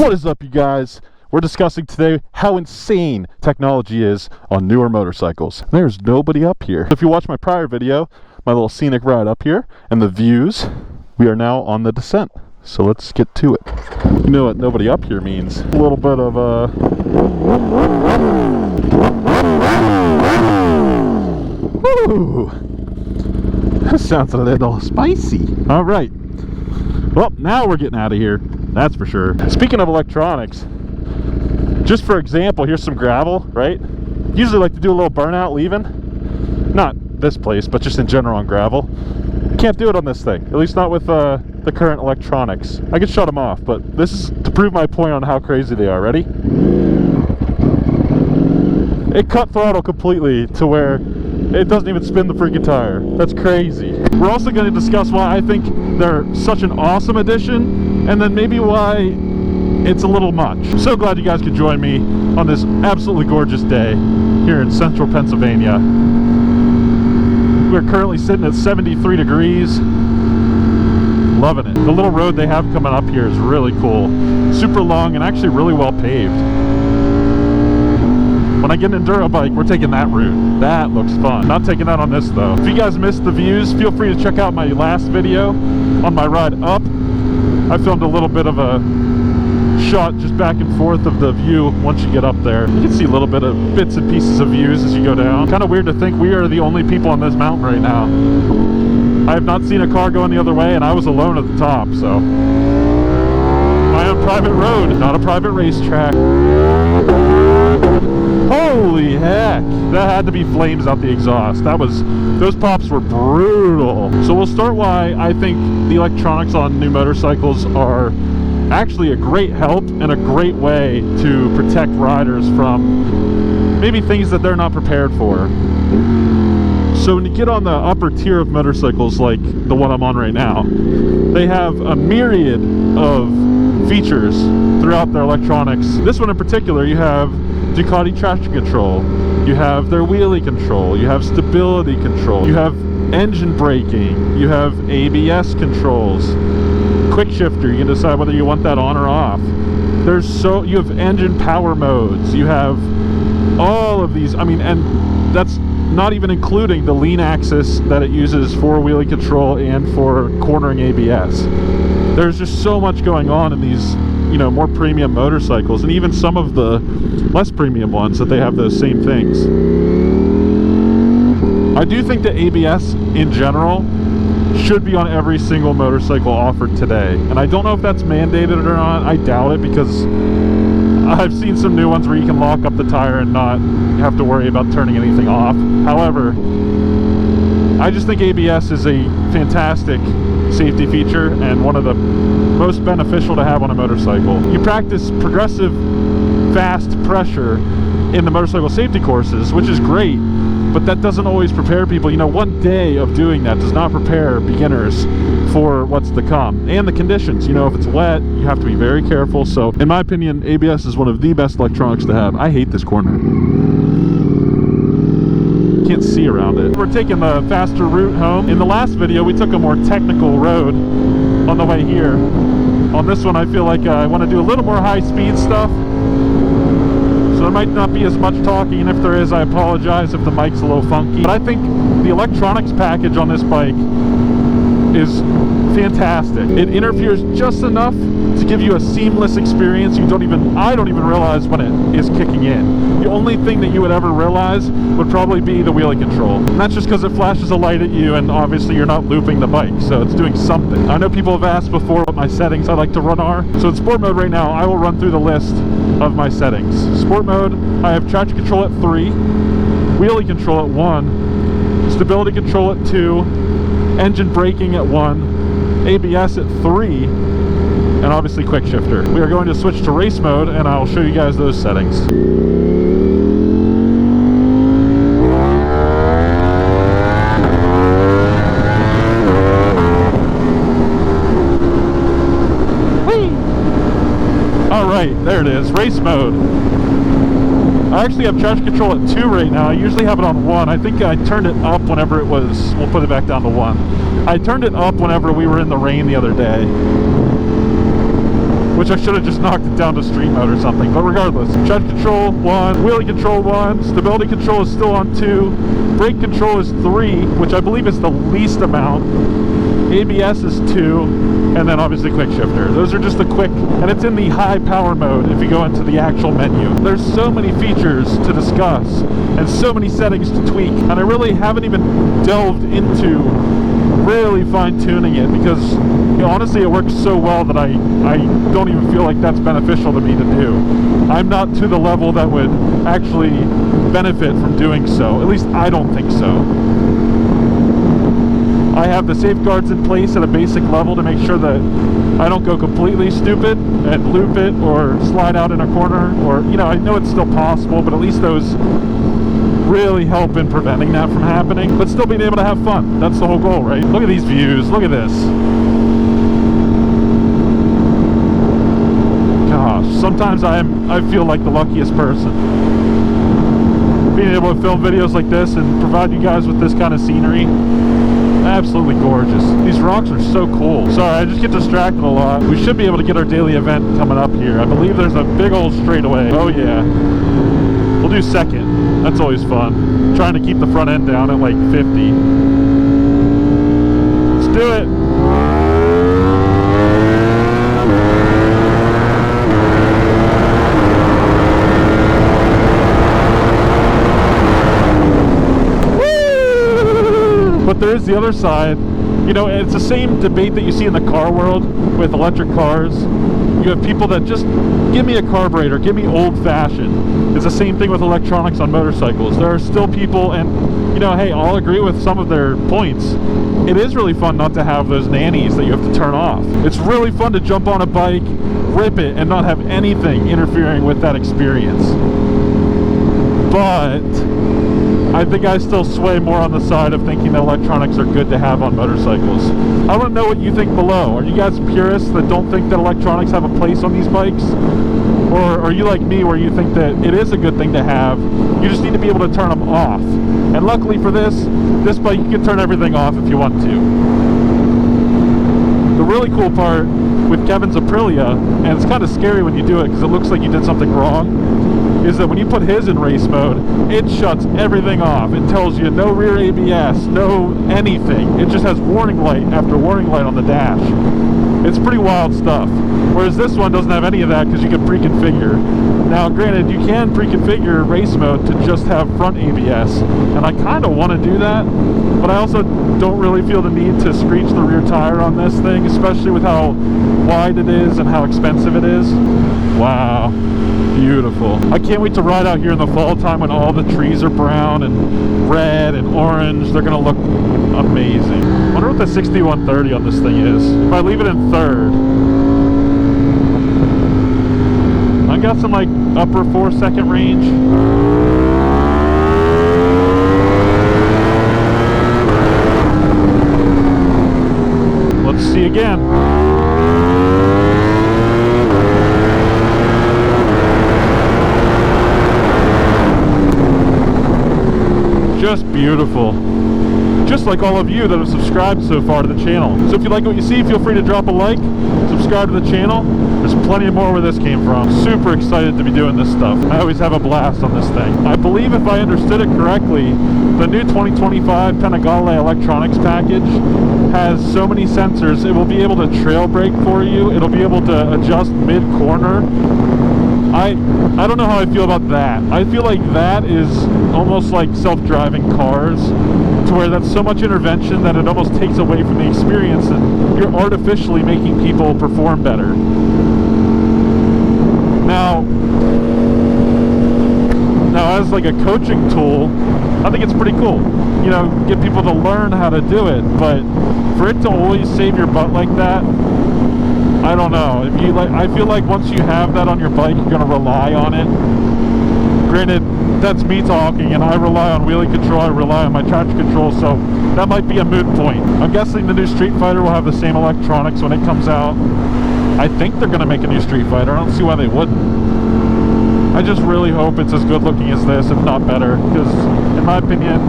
What is up, you guys? We're discussing today how insane technology is on newer motorcycles. There's nobody up here. If you watch my prior video, my little scenic ride up here, and the views, we are now on the descent. So let's get to it. You know what nobody up here means? A little bit of Woo! That sounds a little spicy. All right. Well, now we're getting out of here. That's for sure. Speaking of electronics, just for example, here's some gravel, right? Usually like to do a little burnout leaving. Not this place, but just in general on gravel. Can't do it on this thing, at least not with the current electronics. I can shut them off, but this is to prove my point on how crazy they are. Ready? It cut throttle completely to where it doesn't even spin the freaking tire. That's crazy. We're also going to discuss why I think they're such an awesome addition, and then maybe why it's a little much. I'm so glad you guys could join me on this absolutely gorgeous day here in central Pennsylvania. We're currently sitting at 73 degrees. Loving it. The little road they have coming up here is really cool. Super long and actually really well paved. When I get an enduro bike, we're taking that route. That looks fun. Not taking that on this though. If you guys missed the views, feel free to check out my last video on my ride up. I filmed a little bit of a shot just back and forth of the view once you get up there. You can see a little bit of bits and pieces of views as you go down. Kind of weird to think we are the only people on this mountain right now. I have not seen a car going the other way, and I was alone at the top, so. My own private road, not a private racetrack. Holy heck, that had to be flames out the exhaust. Those pops were brutal. So we'll start why I think the electronics on new motorcycles are actually a great help and a great way to protect riders from maybe things that they're not prepared for. So when you get on the upper tier of motorcycles like the one I'm on right now, they have a myriad of features throughout their electronics. This one in particular, you have Ducati traction control, you have their wheelie control, you have stability control, you have engine braking, you have ABS controls, quick shifter, you can decide whether you want that on or off. You have engine power modes, you have all of these, and that's not even including the lean axis that it uses for wheelie control and for cornering ABS. There's just so much going on in these, more premium motorcycles, and even some of the less premium ones that they have those same things. I do think that ABS in general should be on every single motorcycle offered today, and I don't know if that's mandated or not. I doubt it, because I've seen some new ones where you can lock up the tire and not have to worry about turning anything off. However, I just think ABS is a fantastic safety feature and one of the most beneficial to have on a motorcycle. You practice progressive fast pressure in the motorcycle safety courses, which is great, but that doesn't always prepare people. One day of doing that does not prepare beginners for what's to come and the conditions. If it's wet, you have to be very careful. So in my opinion, ABS is one of the best electronics to have. I hate this corner. Can't see around it. We're taking the faster route home. In the last video, we took a more technical road on the way here. On this one, I feel like I want to do a little more high-speed stuff. So there might not be as much talking, and if there is, I apologize if the mic's a little funky. But I think the electronics package on this bike is fantastic. It interferes just enough to give you a seamless experience. I don't even realize when it is kicking in. The only thing that you would ever realize would probably be the wheelie control. And that's just because it flashes a light at you, and obviously you're not looping the bike, so it's doing something. I know people have asked before what my settings I like to run are. So in sport mode right now, I will run through the list of my settings. Sport mode, I have traction control at 3, wheelie control at 1, stability control at 2, engine braking at 1, ABS at 3, and obviously quick shifter. We are going to switch to race mode, and I'll show you guys those settings. Alright, there it is, race mode. I actually have traction control at 2 right now. I usually have it on 1. I think I turned it up whenever it was, we'll put it back down to 1. I turned it up whenever we were in the rain the other day. which I should have just knocked it down to street mode or something. But regardless, traction control 1, wheelie control 1, stability control is still on 2, brake control is 3, which I believe is the least amount, ABS is 2, and then obviously quick shifter. Those are just the quick, and it's in the high power mode if you go into the actual menu. There's so many features to discuss and so many settings to tweak, and I really haven't even delved into really fine-tuning it because, you know, honestly it works so well that I don't even feel like that's beneficial to me to do. I'm not to the level that would actually benefit from doing so. At least I don't think so. I have the safeguards in place at a basic level to make sure that I don't go completely stupid and loop it or slide out in a corner, or, you know, I know it's still possible, but at least those really help in preventing that from happening, but still being able to have fun. That's the whole goal, right? Look at these views. Look at this. Gosh, sometimes I feel like the luckiest person. Being able to film videos like this and provide you guys with this kind of scenery, absolutely gorgeous. These rocks are so cool. Sorry, I just get distracted a lot. We should be able to get our daily event coming up here. I believe there's a big old straightaway. Oh yeah. We'll do second. That's always fun. Trying to keep the front end down at like 50. Let's do it. Woo! But there is the other side. You know, it's the same debate that you see in the car world with electric cars. You have people that just give me a carburetor, give me old-fashioned. It's the same thing with electronics on motorcycles. There are still people, and you know, hey, I'll agree with some of their points. It is really fun not to have those nannies that you have to turn off. It's really fun to jump on a bike, rip it, and not have anything interfering with that experience. But I think I still sway more on the side of thinking that electronics are good to have on motorcycles. I want to know what you think below. Are you guys purists that don't think that electronics have a place on these bikes? Or are you like me where you think that it is a good thing to have, you just need to be able to turn them off? And luckily for this bike you can turn everything off if you want to. The really cool part with Kevin's Aprilia, and it's kind of scary when you do it because it looks like you did something wrong, is that when you put his in race mode, it shuts everything off. It tells you no rear ABS, no anything. It just has warning light after warning light on the dash. It's pretty wild stuff. Whereas this one doesn't have any of that because you can pre-configure. Now, granted, you can pre-configure race mode to just have front ABS, and I kind of want to do that, but I also don't really feel the need to screech the rear tire on this thing, especially with how wide it is and how expensive it is. Wow. Beautiful. I can't wait to ride out here in the fall time when all the trees are brown and red and orange. They're going to look amazing. I wonder what the 6130 on this thing is. If I leave it in third, I got some like upper 4-second range. Let's see again. Just beautiful. Just like all of you that have subscribed so far to the channel. So if you like what you see, feel free to drop a like, subscribe to the channel. There's plenty more where this came from. Super excited to be doing this stuff. I always have a blast on this thing. I believe if I understood it correctly, the new 2025 Panigale electronics package has so many sensors, it will be able to trail brake for you. It'll be able to adjust mid-corner. I don't know how I feel about that. I feel like that is almost like self-driving cars, to where that's so much intervention that it almost takes away from the experience and you're artificially making people perform better. Now as like a coaching tool, I think it's pretty cool. You know, get people to learn how to do it, but for it to always save your butt like that, I don't know. If you like, I feel like once you have that on your bike, you're gonna rely on it. Granted, that's me talking, and I rely on wheelie control, I rely on my traction control, so that might be a moot point. I'm guessing the new Street Fighter will have the same electronics when it comes out. I think they're gonna make a new Street Fighter. I don't see why they wouldn't. I just really hope it's as good looking as this, if not better, because in my opinion,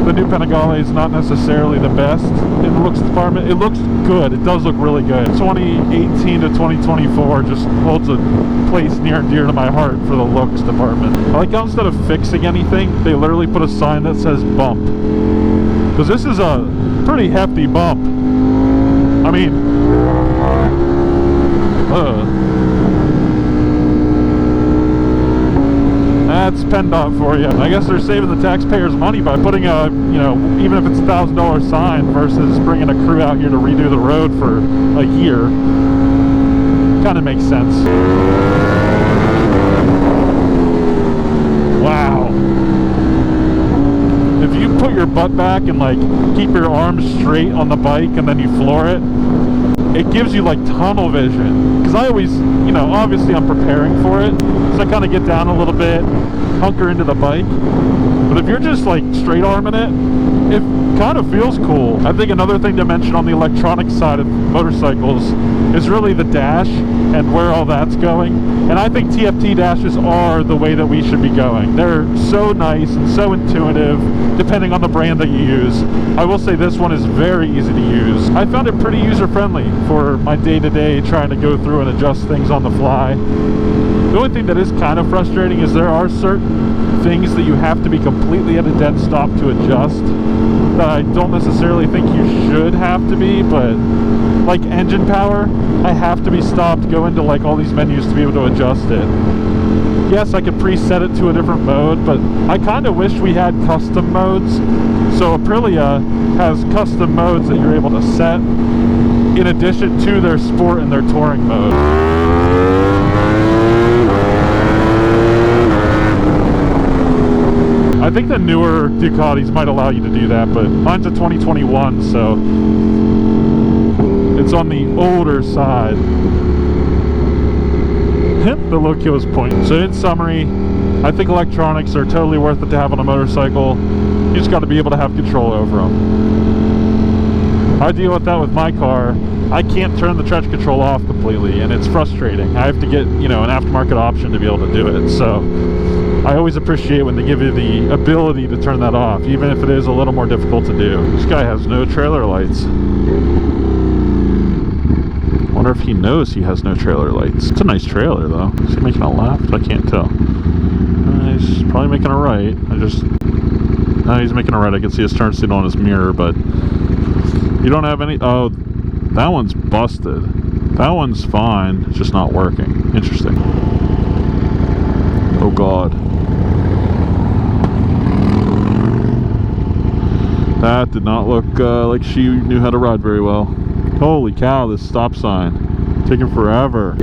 the new Panigale is not necessarily the best in the looks department. It looks good. It does look really good. 2018 to 2024 just holds a place near and dear to my heart for the looks department. I like how instead of fixing anything, they literally put a sign that says bump. Because this is a pretty hefty bump. I mean, that's PennDOT for you. I guess they're saving the taxpayers money by putting a, you know, even if it's $1,000 sign versus bringing a crew out here to redo the road for a year. Kind of makes sense. Wow. If you put your butt back and like keep your arms straight on the bike and then you floor it, it gives you like tunnel vision. Because I always, you know, obviously I'm preparing for it, so I kind of get down a little bit, hunker into the bike. But if you're just like straight arming it, it kind of feels cool. I think another thing to mention on the electronic side of motorcycles is really the dash and where all that's going. And I think TFT dashes are the way that we should be going. They're so nice and so intuitive, depending on the brand that you use. I will say this one is very easy to use. I found it pretty user-friendly for my day-to-day trying to go through and adjust things on the fly. The only thing that is kind of frustrating is there are certain things that you have to be completely at a dead stop to adjust that I don't necessarily think you should have to be, but like engine power, I have to be stopped, go into like all these menus to be able to adjust it. Yes, I could preset it to a different mode, but I kind of wish we had custom modes. So Aprilia has custom modes that you're able to set in addition to their sport and their touring mode. I think the newer Ducatis might allow you to do that, but mine's a 2021, so it's on the older side. The Lokios point. So in summary, I think electronics are totally worth it to have on a motorcycle. You just got to be able to have control over them. I deal with that with my car. I can't turn the traction control off completely, and it's frustrating. I have to get, you know, an aftermarket option to be able to do it. So I always appreciate when they give you the ability to turn that off, even if it is a little more difficult to do. This guy has no trailer lights. I wonder if he knows he has no trailer lights. It's a nice trailer though. Is he making a left? I can't tell. He's probably making a right. No, he's making a right. I can see his turn signal on his mirror, but you don't have any. Oh, that one's busted. That one's fine. It's just not working. Interesting. Oh God. That did not look like she knew how to ride very well. Holy cow, this stop sign. Taking forever.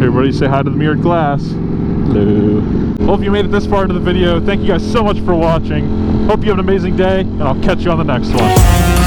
Everybody say hi to the mirrored glass. Hello. Well, if you made it this far into the video, thank you guys so much for watching. Hope you have an amazing day, and I'll catch you on the next one.